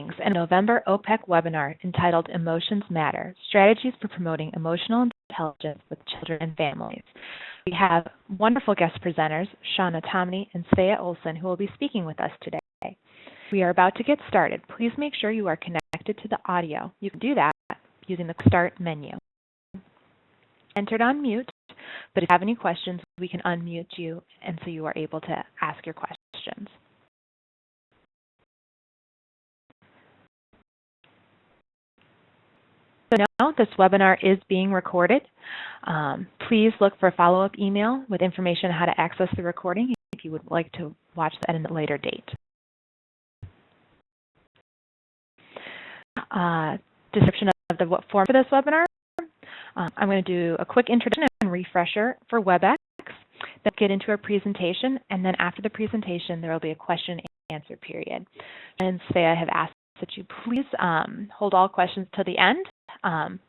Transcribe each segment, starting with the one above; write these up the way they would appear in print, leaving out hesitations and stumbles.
Greetings and November OPEC webinar entitled Emotions Matter, Strategies for Promoting Emotional Intelligence with Children and Families. We have wonderful guest presenters, Shauna, Tominey, and Svea Olsen, who will be speaking with us today. We are about to get started. Please make sure you are connected to the audio. You can do that using the Start menu. Entered on mute, but if you have any questions, we can unmute you, and so you are able to ask your questions. So now this webinar is being recorded. Please look for a follow-up email with information on how to access the recording if you would like to watch that at a later date. Description of the form for this webinar. I'm going to do a quick introduction and refresher for WebEx, then get into a presentation, and then after the presentation there will be a question and answer period. And Svea have asked that you please hold all questions to the end,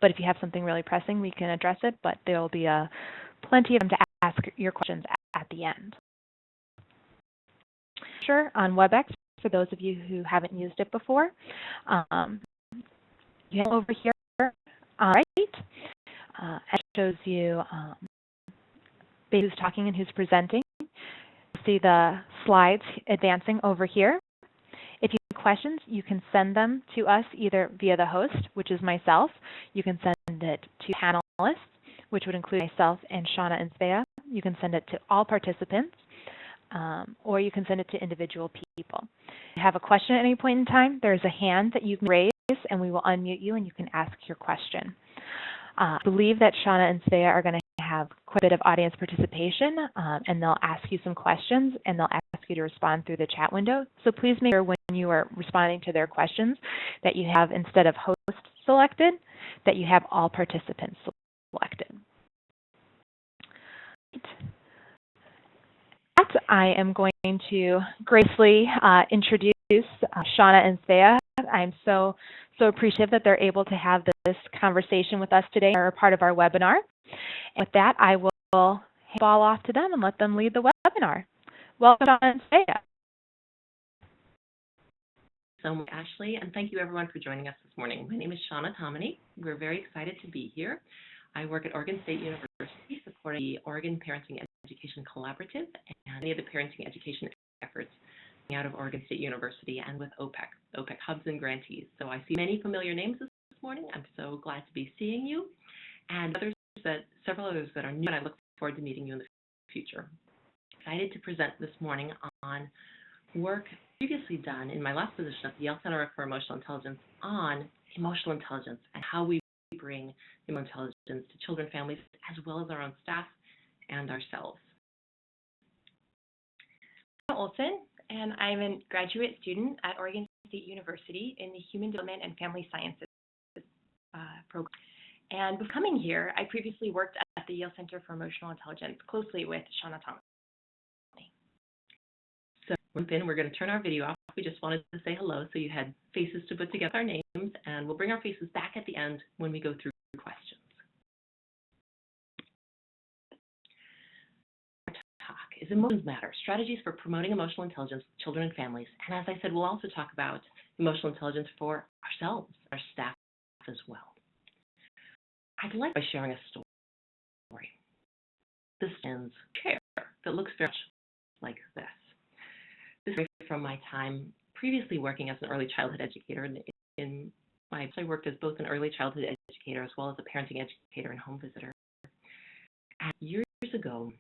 but if you have something really pressing, we can address it, but there will be plenty of time to ask your questions at the end. Sure, on WebEx, for those of you who haven't used it before, you have over here on the right, it shows you who's talking and who's presenting. You see the slides advancing over here. If you have questions, you can send them to us either via the host, which is myself. You can send it to panelists, which would include myself and Shauna and Svea. You can send it to all participants, or you can send it to individual people. If you have a question at any point in time, there's a hand that you can raise, and we will unmute you, and you can ask your question. I believe that Shauna and Svea are going to have quite a bit of audience participation, and they'll ask you some questions, and they'll ask you to respond through the chat window. So please make sure when you are responding to their questions that you have, instead of host selected, that you have all participants selected. I am going to gracefully introduce Shauna and Svea. I'm so appreciative that they're able to have this conversation with us today, or part of our webinar. And with that, I will hand the ball off to them and let them lead the webinar. Welcome, Shauna and Svea. So much, Ashley, and thank you everyone for joining us this morning. My name is Shauna Tominey. We're very excited to be here. I work at Oregon State University, supporting the Oregon Parenting Education Collaborative and many of the parenting education efforts out of Oregon State University and with OPEC hubs and grantees. So I see many familiar names this morning. I'm so glad to be seeing you, and several others that are new, and I look forward to meeting you in the future. Excited to present this morning on work previously done in my last position at the Yale Center for Emotional Intelligence on emotional intelligence and how we bring emotional intelligence to children, families, as well as our own staff and ourselves. I'm Olsen, and I'm a graduate student at Oregon State University in the Human Development and Family Sciences program. And before coming here, I previously worked at the Yale Center for Emotional Intelligence closely with Shauna Tominey. So we're going to turn our video off. We just wanted to say hello so you had faces to put together our names, and we'll bring our faces back at the end when we go through questions. Our talk is Emotions Matter, Strategies for Promoting Emotional Intelligence with Children and Families. And as I said, we'll also talk about emotional intelligence for ourselves, our staff as well. I'd like by sharing a story. This ends chair that looks very much like this. This is from my time previously working as an early childhood educator. I worked as both an early childhood educator as well as a parenting educator and home visitor. And years ago,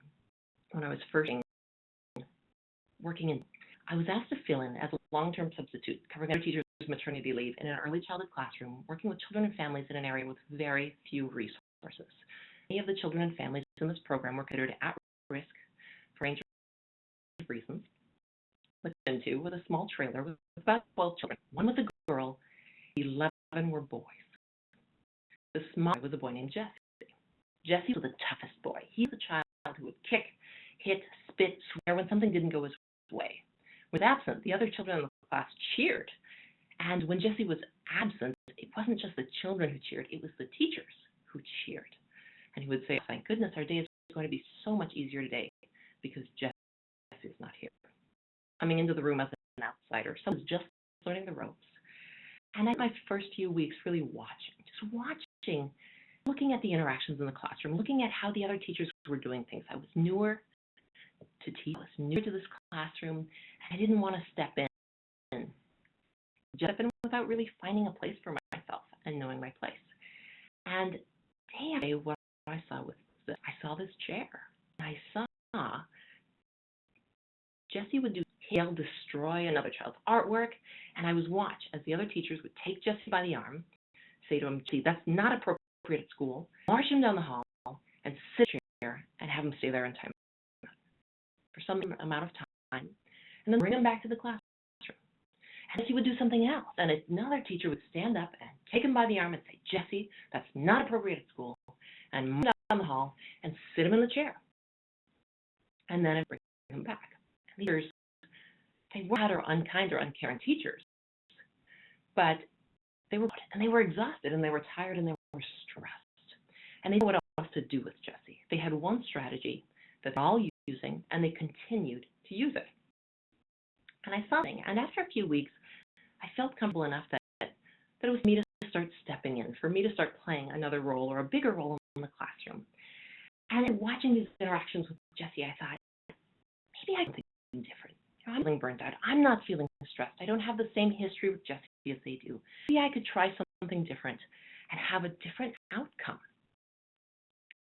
when I was first working I was asked to fill in as a long-term substitute, covering other teachers' maternity leave in an early childhood classroom, working with children and families in an area with very few resources. Many of the children and families in this program were considered at risk for a range of reasons. Looked into with a small trailer with about 12 children. One was a girl, 11 were boys. The smallest was a boy named Jesse. Jesse was the toughest boy. He was a child who would kick, hit, spit, swear when something didn't go his way. When absent, the other children in the class cheered. And when Jesse was absent, it wasn't just the children who cheered, it was the teachers who cheered. And he would say, thank goodness, our day is going to be so much easier today because Jesse is not here. Coming into the room as an outsider, someone was just learning the ropes. And I spent my first few weeks really watching, looking at the interactions in the classroom, looking at how the other teachers were doing things. I was newer to teach, I was newer to this classroom, and I didn't want to step in without really finding a place for myself and knowing my place. And day after day, what I saw was this. I saw this chair. I saw Jesse would he'll destroy another child's artwork, and I was watch as the other teachers would take Jesse by the arm, say to him, "See, that's not appropriate at school," march him down the hall, and sit in a chair and have him stay there in time for some amount of time, and then bring him back to the classroom. And Jesse would do something else, and another teacher would stand up and take him by the arm and say, "Jesse, that's not appropriate at school," and move him down the hall and sit him in the chair. And then I'd bring him back. And the teachers, they weren't bad or unkind or uncaring teachers, but they were exhausted, and they were tired, and they were stressed. And they didn't know what else to do with Jesse. They had one strategy that they're all using, and they continued to use it. And I saw something, and after a few weeks, I felt comfortable enough that it was me to start stepping in, for me to start playing another role or a bigger role in the classroom. And watching these interactions with Jesse, I thought, maybe I can do something different. I'm feeling burnt out. I'm not feeling stressed. I don't have the same history with Jesse as they do. Maybe I could try something different and have a different outcome.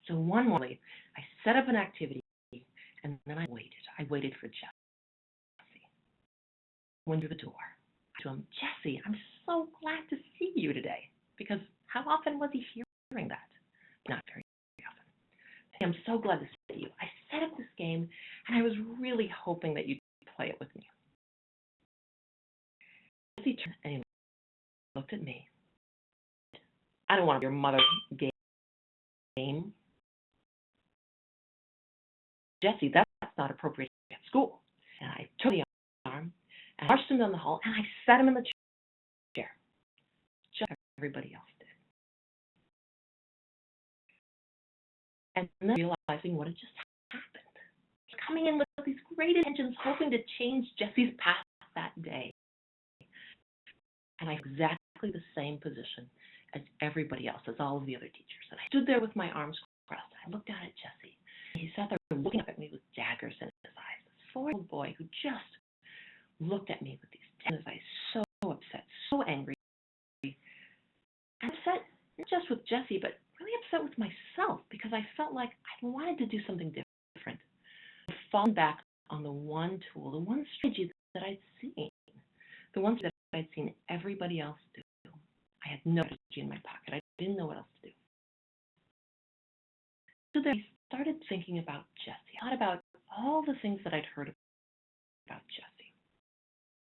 So one morning, I set up an activity, and then I waited. I waited for Jesse. Went through the door. To him, "Jesse, I'm so glad to see you today." Because how often was he hearing that? Not very often. "I'm so glad to see you. I set up this game, and I was really hoping that you'd play it with me." Jesse turned and he looked at me. "I don't want your mother's game. Jesse, that's not appropriate at school." And I took the arm and marched him down the hall, and I sat him in the chair, just like everybody else did. And then realizing what had just happened, coming in with these great intentions, hoping to change Jesse's path that day. And I was exactly the same position as everybody else, as all of the other teachers. And I stood there with my arms crossed. I looked down at Jesse. He sat there looking up at me with daggers in his eyes. This 4-year-old boy who just looked at me with these daggers in his eyes, so upset, so angry. And upset not just with Jesse, but really upset with myself, because I felt like I wanted to do something different. I'd fallen back on the one tool, the one strategy that I'd seen, the one that I'd seen everybody else do. I had no strategy in my pocket. I didn't know what else to do. So then I started thinking about Jesse. I thought about all the things that I'd heard about Jesse.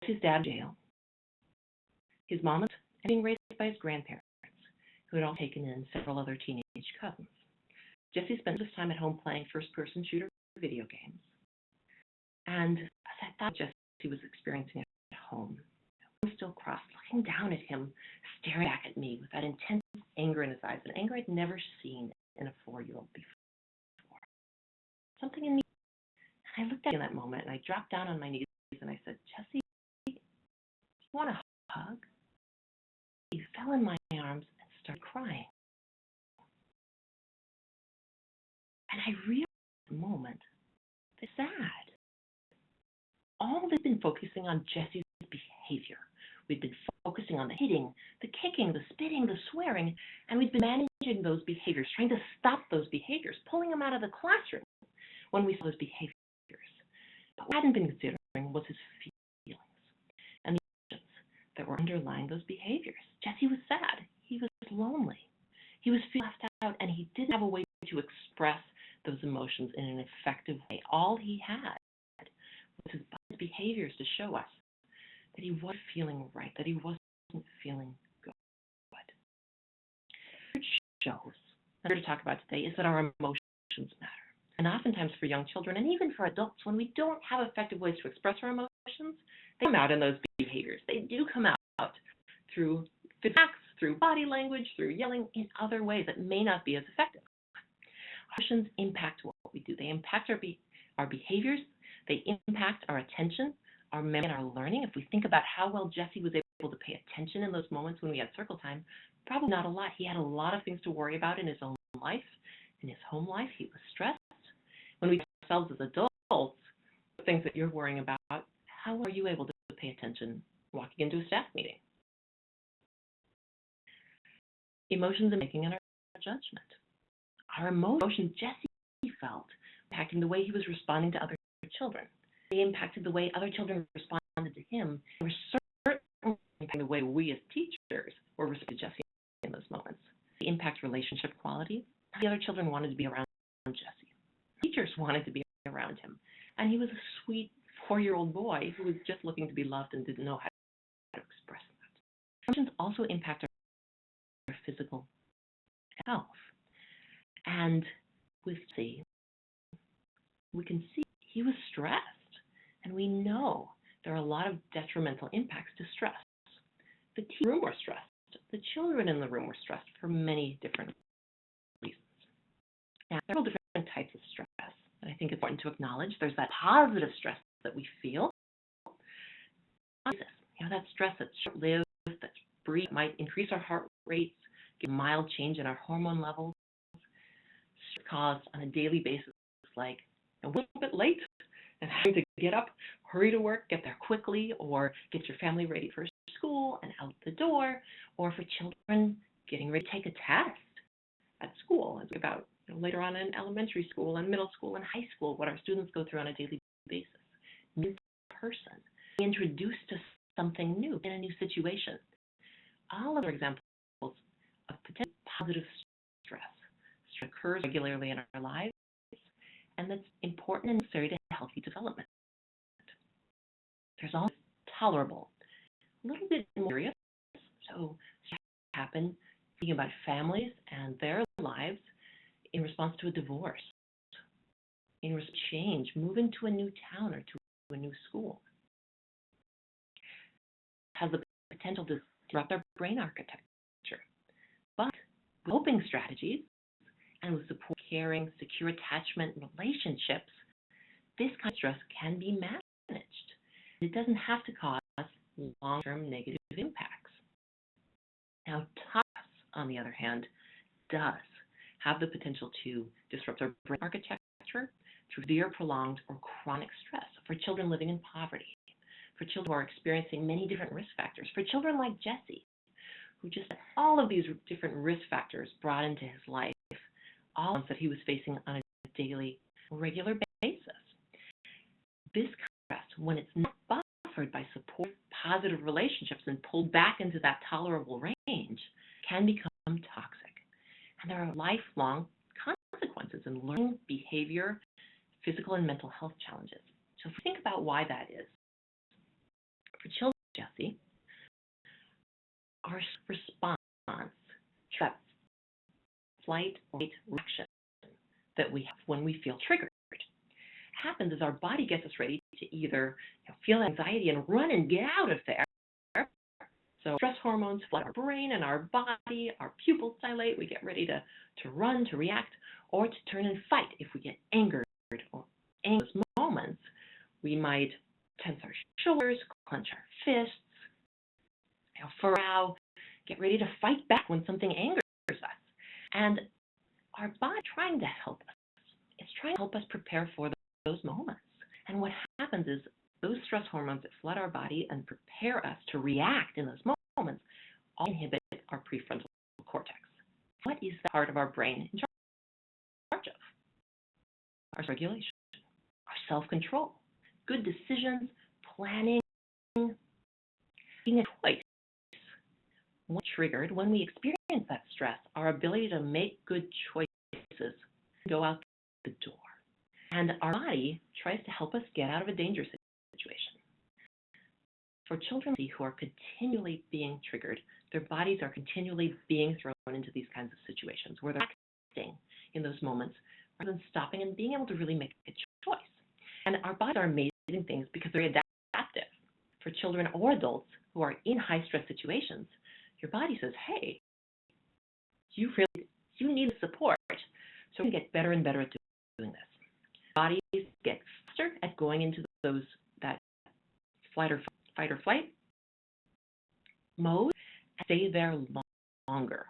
His dad in jail, his mom was being raised by his grandparents, who had all taken in several other teenage cousins. Jesse spent his time at home playing first-person shooter video games. And as I thought Jesse was experiencing at home, I was still crossed, looking down at him, staring back at me with that intense anger in his eyes, an anger I'd never seen in a 4-year-old before. Something in me, and I looked at him in that moment, and I dropped down on my knees, and I said, "Jesse, do you want a hug?" He fell in my arms and started crying. And I realized at the moment, they're sad. All they've been focusing on Jesse's behavior. We've been focusing on the hitting, the kicking, the spitting, the swearing, and we've been managing those behaviors, trying to stop those behaviors, pulling them out of the classroom when we saw those behaviors. But what I hadn't been considering was his feelings and the emotions that were underlying those behaviors. Jesse was sad. He was lonely. He was feeling left out, and he didn't have a way to express those emotions in an effective way. All he had was his behaviors to show us that he wasn't feeling right, that he wasn't feeling good. What it shows, I'm here to talk about today, is that our emotions matter. And oftentimes for young children, and even for adults, when we don't have effective ways to express our emotions, they come out in those behaviors. They do come out through acts, through body language, through yelling, in other ways that may not be as effective. Emotions impact what we do. They impact our behaviors. They impact our attention, our memory and our learning, if we think about how well Jesse was able to pay attention in those moments when we had circle time, probably not a lot. He had a lot of things to worry about in his own life, in his home life. He was stressed. When we ourselves as adults, the things that you're worrying about, how are you able to pay attention walking into a staff meeting? Emotions and making our judgment. Our emotions Jesse felt impacting the way he was responding to other children. They impacted the way other children responded to him. They were certainly impacting the way we as teachers were responding to Jesse in those moments. They impact relationship quality. The other children wanted to be around Jesse. Teachers wanted to be around him. And he was a sweet 4-year-old boy who was just looking to be loved and didn't know how to express that. Emotions also impact our physical health. And with Jesse, we can see he was stressed. And we know there are a lot of detrimental impacts to stress. The teachers in the room were stressed. The children in the room were stressed for many different reasons. Now, there are several different types of stress that I think it's important to acknowledge. There's that positive stress that we feel. That stress that's short-lived, that's brief, might increase our heart rates, give a mild change in our hormone levels, cause on a daily basis, like a little bit late and having to get up, hurry to work, get there quickly, or get your family ready for school and out the door, or for children getting ready to take a test at school. It's about later on in elementary school and middle school and high school, what our students go through on a daily basis. New person, introduced to something new in a new situation. All other examples of potential positive stress. Stress occurs regularly in our lives, and that's important and necessary to healthy development. There's also tolerable, a little bit more serious. So stress happen thinking about families and their lives in response to a divorce, in response to change, moving to a new town or to a new school. Has the potential to disrupt our brain architecture. But with coping strategies and with support, caring, secure attachment relationships, this kind of stress can be managed. It doesn't have to cause long-term negative impacts. Now, tolerance, on the other hand, does have the potential to disrupt our brain architecture through severe, prolonged, or chronic stress for children living in poverty, for children who are experiencing many different risk factors, for children like Jesse, who just had all of these different risk factors brought into his life, all that he was facing on a daily, regular basis. This kind of stress, when it's not buffered by support, positive relationships, and pulled back into that tolerable range, can become toxic. And there are lifelong consequences in learning, behavior, physical and mental health challenges. So if we think about why that is, for children, Jesse, our response to that flight or fight reaction that we have when we feel triggered happens as our body gets us ready to either feel anxiety and run and get out of there. So stress hormones flood our brain and our body, our pupils dilate, we get ready to run, to react, or to turn and fight. If we get angered or anxious moments, we might tense our shoulders, clench our fists, furrow, get ready to fight back when something angers us. And our body trying to help us. It's trying to help us prepare for those moments. And what happens is those stress hormones that flood our body and prepare us to react in those moments all inhibit our prefrontal cortex. What is the part of our brain in charge of? Our regulation, our self-control, good decisions, planning, being a choice. When triggered, when we experience that stress, our ability to make good choices go out the door. And our body tries to help us get out of a dangerous situation. For children who are continually being triggered, their bodies are continually being thrown into these kinds of situations where they're acting in those moments rather than stopping and being able to really make a choice. And our bodies are amazing things because they're adaptive. For children or adults who are in high-stress situations, your body says, hey, you need support. So we get better and better at doing this. Bodies get faster at going into that fight or flight mode and stay there longer.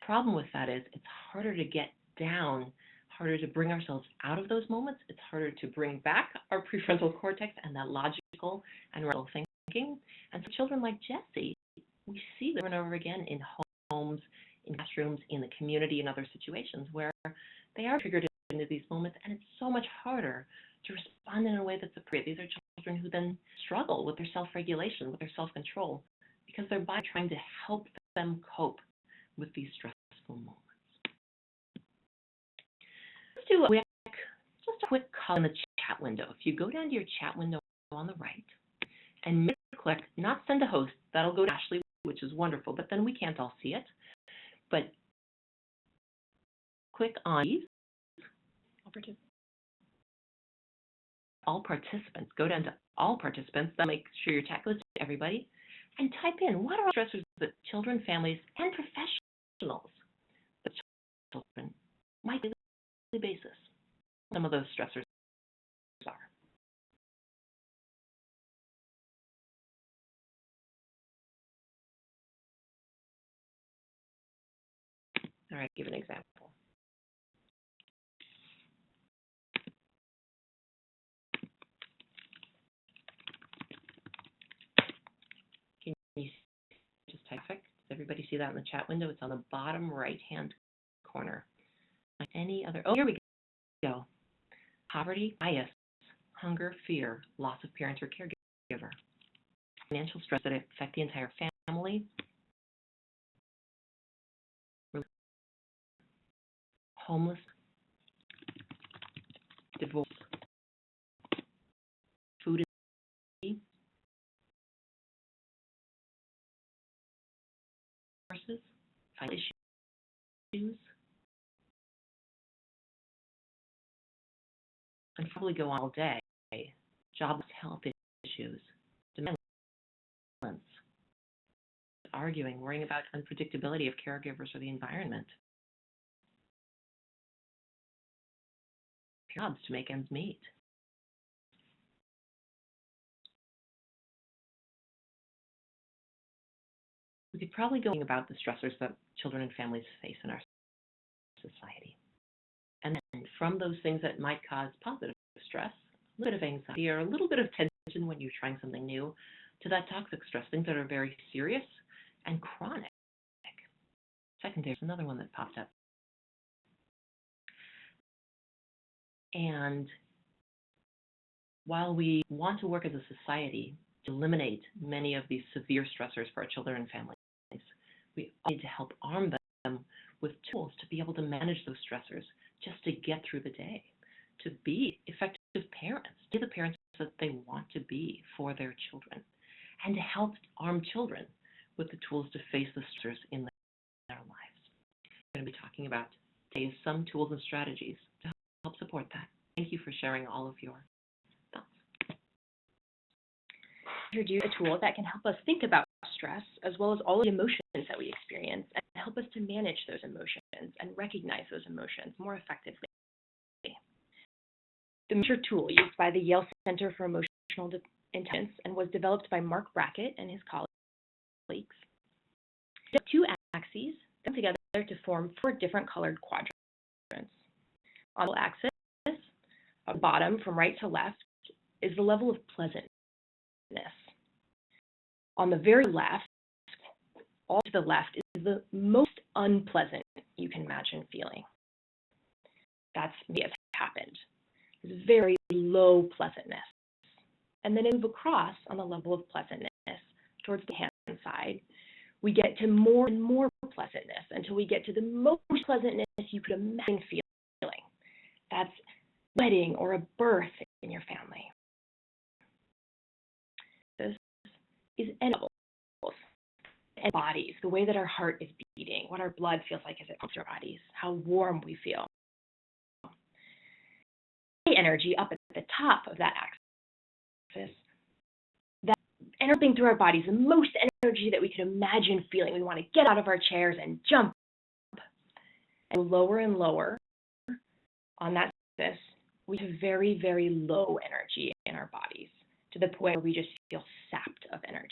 The problem with that is it's harder to get down, harder to bring ourselves out of those moments. It's harder to bring back our prefrontal cortex and that logical and rational thinking. And so children like Jessie, we see them over and over again in homes, in classrooms, in the community, in other situations where they are triggered into these moments, and it's so much harder to respond in a way that's appropriate. These are children who then struggle with their self-regulation, with their self-control, because their body is trying to help them cope with these stressful moments. Let's do just a quick call in the chat window. If you go down to your chat window on the right and make a click, not send to host, that'll go to Ashley, which is wonderful, but then we can't all see it. But click on all participants. Go down to all participants. That'll make sure your chat goes to everybody. And type in, what are stressors that children, families, and professionals that children might on a daily basis? Some of those stressors are. All right, give an example. Can you just type it? Does everybody see that in the chat window? It's on the bottom right-hand corner. Any other? Oh, here we go. Poverty, bias, hunger, fear, loss of parents or caregiver, financial stress that affect the entire family, homeless, divorce, food insecurity, financial issues, and probably go on all day. Jobless, health issues, domestic violence, arguing, worrying about unpredictability of caregivers or the environment. Jobs to make ends meet. We could probably go about the stressors that children and families face in our society. And then from those things that might cause positive stress, a little bit of anxiety or a little bit of tension when you're trying something new, to that toxic stress, things that are very serious and chronic. Secondary is another one that popped up. And while we want to work as a society to eliminate many of these severe stressors for our children and families, we need to help arm them with tools to be able to manage those stressors, just to get through the day, to be effective parents, to be the parents that they want to be for their children, and to help arm children with the tools to face the stressors in their lives. We're going to be talking about today some tools and strategies to help support that. Thank you for sharing all of your thoughts. Introduce a tool that can help us think about stress as well as all of the emotions that we experience and help us to manage those emotions and recognize those emotions more effectively. The measure tool used by the Yale Center for Emotional Intelligence and was developed by Mark Brackett and his colleagues. Two axes come together to form 4 different colored quadrants. On the axis, at the bottom from right to left, is the level of pleasantness. On the very left, all to the left, is the most unpleasant you can imagine feeling. That's what has happened. It's very low pleasantness. And then move across on the level of pleasantness towards the hand side. We get to more and more pleasantness until we get to the most pleasantness you could imagine feeling. That's a wedding or a birth in your family. This is levels and bodies, the way that our heart is beating, what our blood feels like as it pumps our bodies, how warm we feel. Energy up at the top of that axis, that everything through our bodies, the most energy that we could imagine feeling. We want to get out of our chairs and jump. And lower and lower on that axis, we have very, very low energy in our bodies. to the point where we just feel sapped of energy.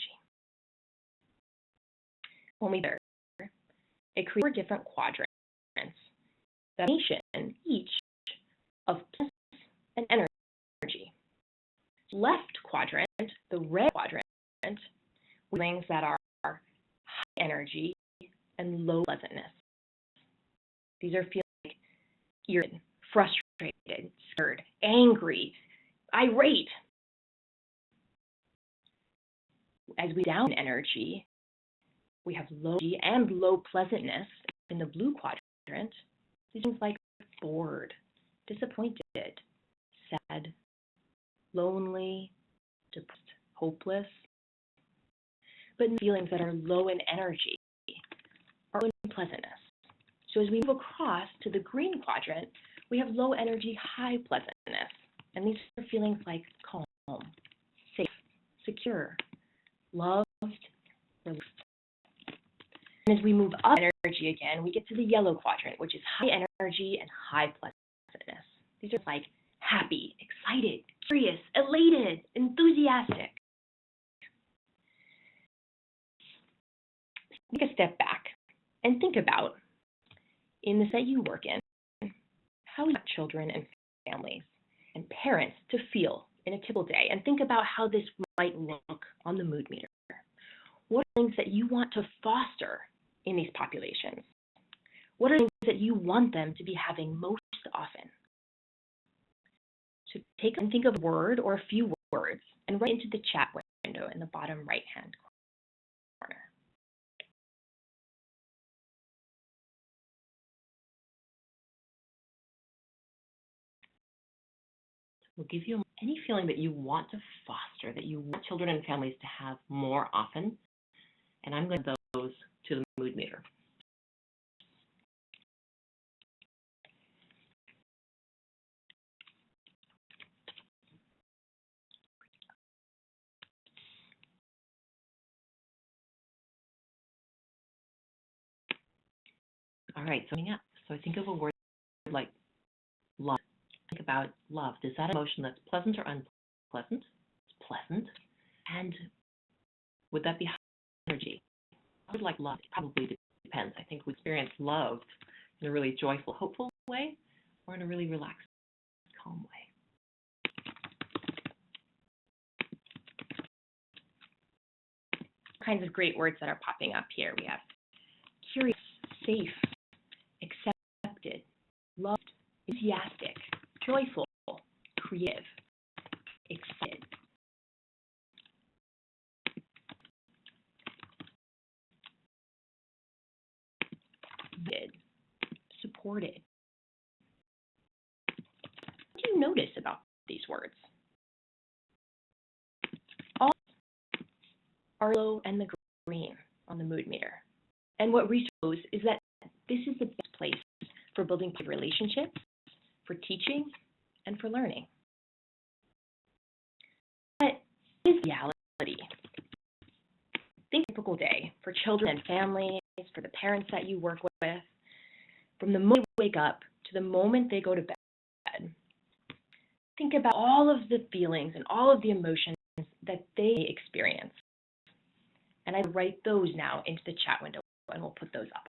When we it creates 4 different quadrants that nation each of plus and energy. Left quadrant, the red quadrant, feelings that are high energy and low pleasantness. These are feelings like irritated, frustrated, scared, angry, irate. As we down energy, we have low energy and low pleasantness in the blue quadrant. These things like bored, disappointed, sad, lonely, depressed, hopeless. But feelings that are low in energy are low in pleasantness. So as we move across to the green quadrant, we have low energy, high pleasantness. And these are feelings like calm, safe, secure, loved, released. And as we move up energy again, we get to the yellow quadrant, which is high energy and high pleasantness. These are like happy, excited, curious, elated, enthusiastic. Take a step back and think about, in the set you work in, how you want children and families and parents to feel in a typical day, and think about how this might look on the mood meter. What are things that you want to foster in these populations? What are things that you want them to be having most often? So take and think of a word or a few words and write into the chat window in the bottom right-hand corner. We'll give you any feeling that you want to foster, that you want children and families to have more often. And I'm going to add those to the mood meter. All right, so coming up. So think of a word like love. Think about love. Is that an emotion that's pleasant or unpleasant? It's pleasant. And would that be high energy? I would like love. It probably depends. I think we experience love in a really joyful, hopeful way, or in a really relaxed, calm way. Kinds of great words that are popping up here. We have curious, safe, accepted, loved, enthusiastic, joyful, creative, excited. Supported. What do you notice about these words? All are yellow and the green on the mood meter. And what research shows is that this is the best place for building relationships, for teaching, and for learning. But what is reality? Think of a typical day for children and families, for the parents that you work with, from the moment they wake up to the moment they go to bed. Think about all of the feelings and all of the emotions that they experience. And I write those now into the chat window, and we'll put those up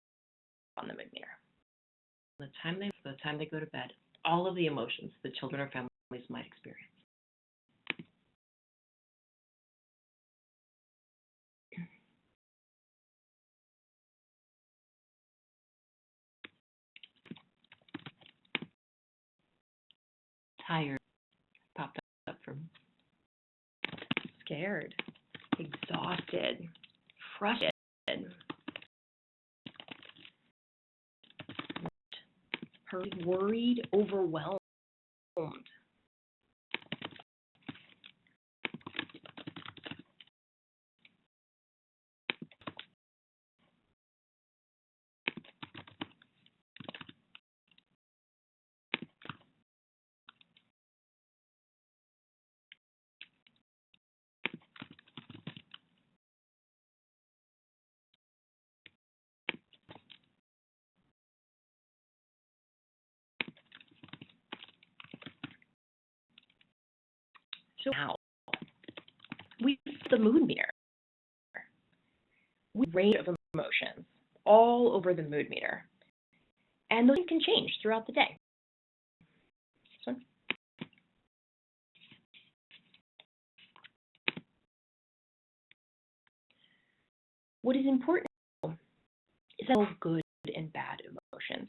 on the mood meter. By the time they go to bed, all of the emotions that children or families might experience. Tired, popped up from. Scared, exhausted, frustrated, hurt, worried, overwhelmed. So now, The mood meter. We have a range of emotions all over the mood meter, and those can change throughout the day. This one. What is important is that good and bad emotions,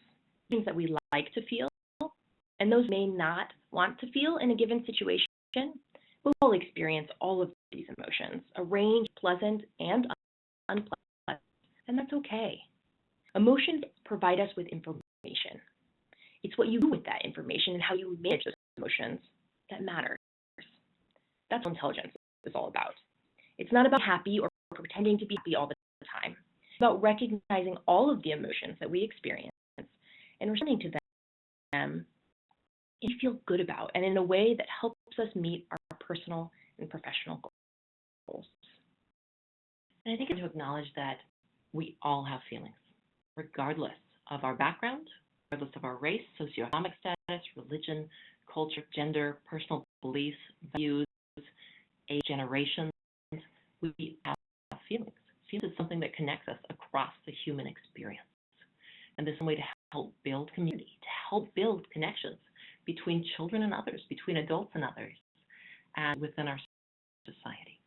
things that we like to feel, and those may not want to feel in a given situation. We'll all experience all of these emotions, a range of pleasant and unpleasant, and that's okay. Emotions provide us with information. It's what you do with that information and how you manage those emotions that matters. That's what intelligence is all about. It's not about happy or pretending to be happy all the time. It's about recognizing all of the emotions that we experience and responding to them and feel good about, and in a way that helps us meet our personal and professional goals. And I think it's to acknowledge that we all have feelings, regardless of our background, regardless of our race, socioeconomic status, religion, culture, gender, personal beliefs, values, age, generation. We have feelings. Feelings is something that connects us across the human experience. And there's some way to help build community, to help build connections between children and others, between adults and others, and within our society.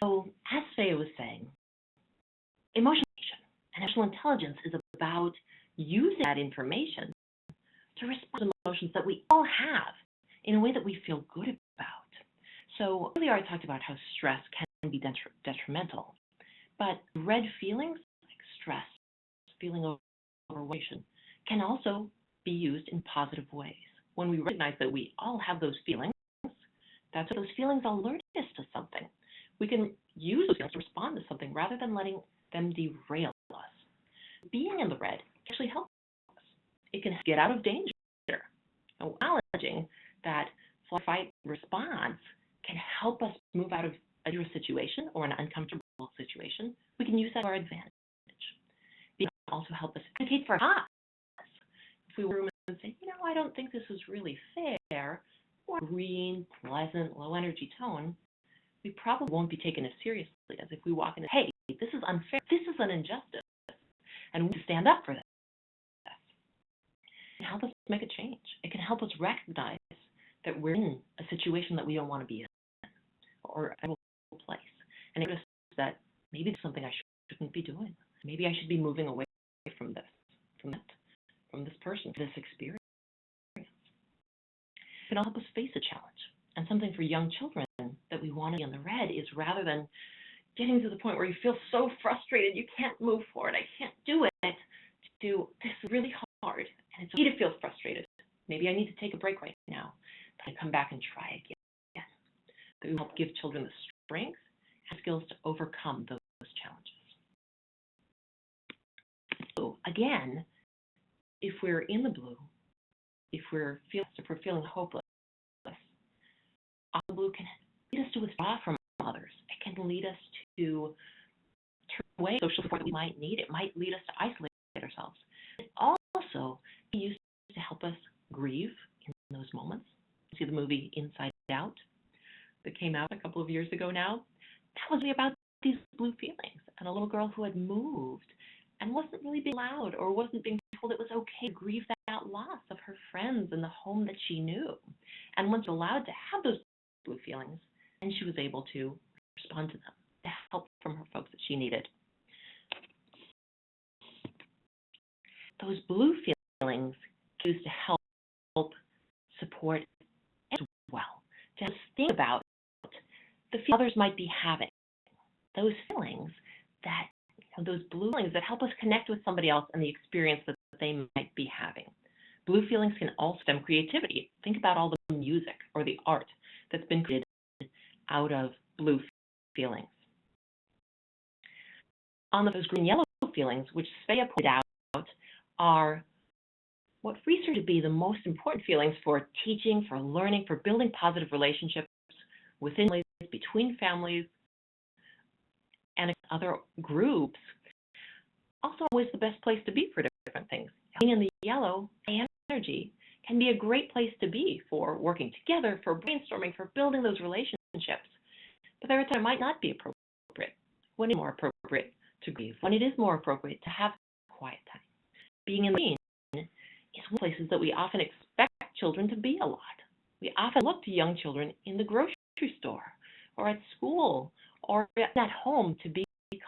So, as Svea was saying, emotional intelligence is about using that information to respond to emotions that we all have in a way that we feel good about. So earlier I talked about how stress can be detrimental, but red feelings like stress, feeling overweight, can also be used in positive ways. When we recognize that we all have those feelings, that's what those feelings alert us to something. We can use those feelings to respond to something rather than letting them derail us. Being in the red actually helps us. It can get out of danger. Acknowledging that fight response can help us move out of a dangerous situation or an uncomfortable situation. We can use that to our advantage. It can also help us advocate for us. If we were and say, I don't think this is really fair, or green, pleasant, low energy tone, we probably won't be taken as seriously as if we walk in and say, hey, this is unfair, this is an injustice, and we need to stand up for this. It can help us make a change. It can help us recognize that we're in a situation that we don't want to be in, or a place, and notice that maybe it's something I shouldn't be doing. Maybe I should be moving away from this, from this person, this experience. It can help us face a challenge. And something for young children that we want to be in the red is, rather than getting to the point where you feel so frustrated you can't move forward, I can't do it, to this is really hard, and it's okay to feel frustrated. Maybe I need to take a break right now, but I come back and try again. That will help give children the strength and skills to overcome those challenges. So again, if we're in the blue, if we're feeling hopeless, blue can lead us to withdraw from others. It can lead us to turn away social support that we might need. It might lead us to isolate ourselves. It also be used to help us grieve in those moments. See the movie Inside Out that came out a couple of years ago now? That was about these blue feelings and a little girl who had moved and wasn't really being allowed, or wasn't being told it was okay to grieve that loss of her friends and the home that she knew. And once allowed to have those blue feelings, and she was able to respond to them, to help from her folks that she needed. Those blue feelings used to help support as well, to think about the feelings others might be having. Those feelings that, those blue feelings that help us connect with somebody else and the experience that they might be having. Blue feelings can also stem creativity. Think about all the music or the art that's been created out of blue feelings. On those green-yellow feelings, which Svea pointed out, are what research to be the most important feelings for teaching, for learning, for building positive relationships within families, between families, and other groups. Also, always the best place to be for different things. Being in the yellow, energy can be a great place to be for working together, for brainstorming, for building those relationships. But there are times it might not be appropriate. When it is more appropriate to grieve, when it is more appropriate to have quiet time. Being in the routine is one of the places that we often expect children to be a lot. We often look to young children in the grocery store or at school or at home to be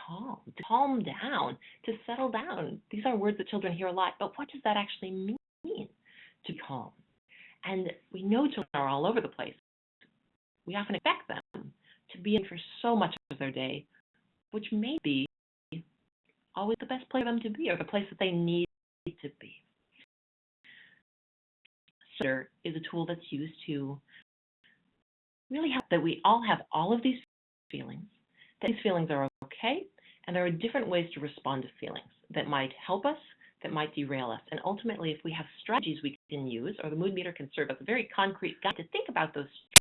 calm, to calm down, to settle down. These are words that children hear a lot, but what does that actually mean, to be calm? And we know children are all over the place. We often expect them to be in for so much of their day, which may be always the best place for them to be or the place that they need to be. So is a tool that's used to really help that we all have all of these feelings, that these feelings are okay, and there are different ways to respond to feelings that might help us, that might derail us. And ultimately, if we have strategies we can use, or the mood meter can serve as a very concrete guide to think about those